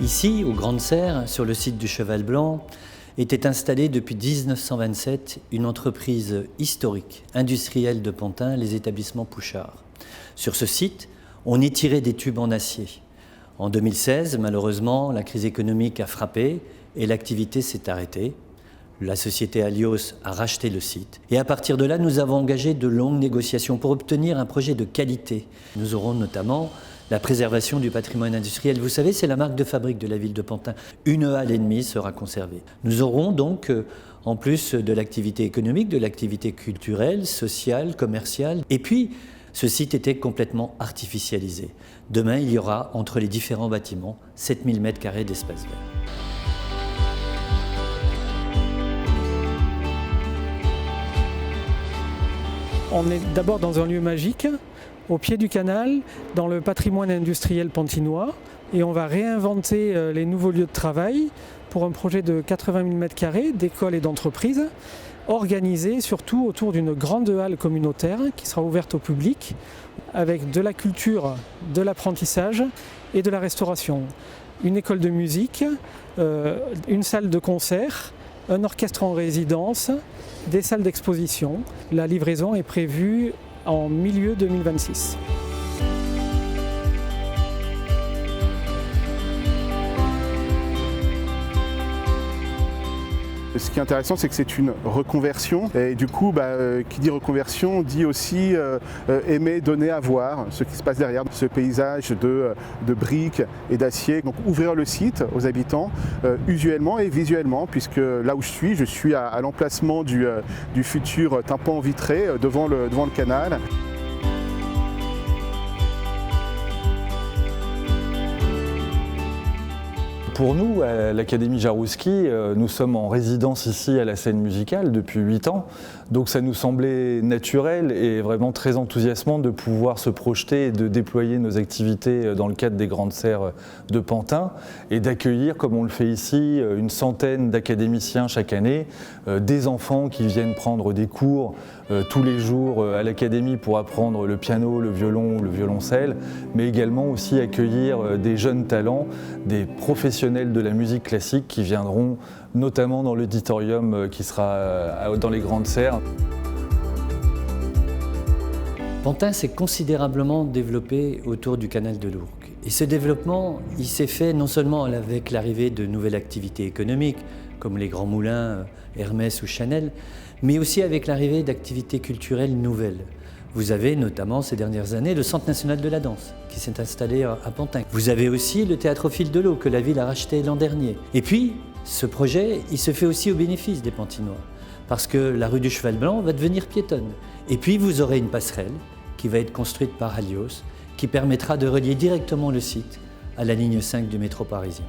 Ici, aux Grandes Serres, sur le site du Cheval Blanc, était installée depuis 1927 une entreprise historique, industrielle de Pantin, les établissements Pouchard. Sur ce site, on y tirait des tubes en acier. En 2016, malheureusement, la crise économique a frappé et l'activité s'est arrêtée. La société Alios a racheté le site. Et à partir de là, nous avons engagé de longues négociations pour obtenir un projet de qualité. Nous aurons notamment la préservation du patrimoine industriel. Vous savez, c'est la marque de fabrique de la ville de Pantin. Une halle et demie sera conservée. Nous aurons donc, en plus de l'activité économique, de l'activité culturelle, sociale, commerciale. Et puis, ce site était complètement artificialisé. Demain, il y aura, entre les différents bâtiments, 7000 m² d'espace vert. On est d'abord dans un lieu magique, au pied du canal, dans le patrimoine industriel pantinois, et on va réinventer les nouveaux lieux de travail pour un projet de 80 000 m² d'école et d'entreprise, organisé surtout autour d'une grande halle communautaire qui sera ouverte au public, avec de la culture, de l'apprentissage et de la restauration. Une école de musique, une salle de concert, un orchestre en résidence, des salles d'exposition. La livraison est prévue en milieu 2026. Ce qui est intéressant, c'est que c'est une reconversion. Et du coup, qui dit reconversion dit aussi aimer donner à voir ce qui se passe derrière ce paysage de briques et d'acier. Donc ouvrir le site aux habitants, usuellement et visuellement, puisque là où je suis à l'emplacement du futur tympan vitré devant le canal. Pour nous, à l'Académie Jaroussky, nous sommes en résidence ici à la scène musicale depuis 8 ans. Donc ça nous semblait naturel et vraiment très enthousiasmant de pouvoir se projeter et de déployer nos activités dans le cadre des Grandes Serres de Pantin et d'accueillir, comme on le fait ici, une centaine d'académiciens chaque année, des enfants qui viennent prendre des cours tous les jours à l'Académie pour apprendre le piano, le violon, le violoncelle, mais également aussi accueillir des jeunes talents, des professionnels de la musique classique qui viendront notamment dans l'auditorium qui sera dans les Grandes Serres. Pantin s'est considérablement développé autour du canal de l'Ourcq. Et ce développement, il s'est fait non seulement avec l'arrivée de nouvelles activités économiques, comme les grands moulins, Hermès ou Chanel, mais aussi avec l'arrivée d'activités culturelles nouvelles. Vous avez notamment ces dernières années le Centre national de la danse qui s'est installé à Pantin. Vous avez aussi le théâtre au fil de l'eau que la ville a racheté l'an dernier. Et puis, ce projet, il se fait aussi au bénéfice des Pantinois parce que la rue du Cheval Blanc va devenir piétonne. Et puis, vous aurez une passerelle qui va être construite par Alios qui permettra de relier directement le site à la ligne 5 du métro parisien.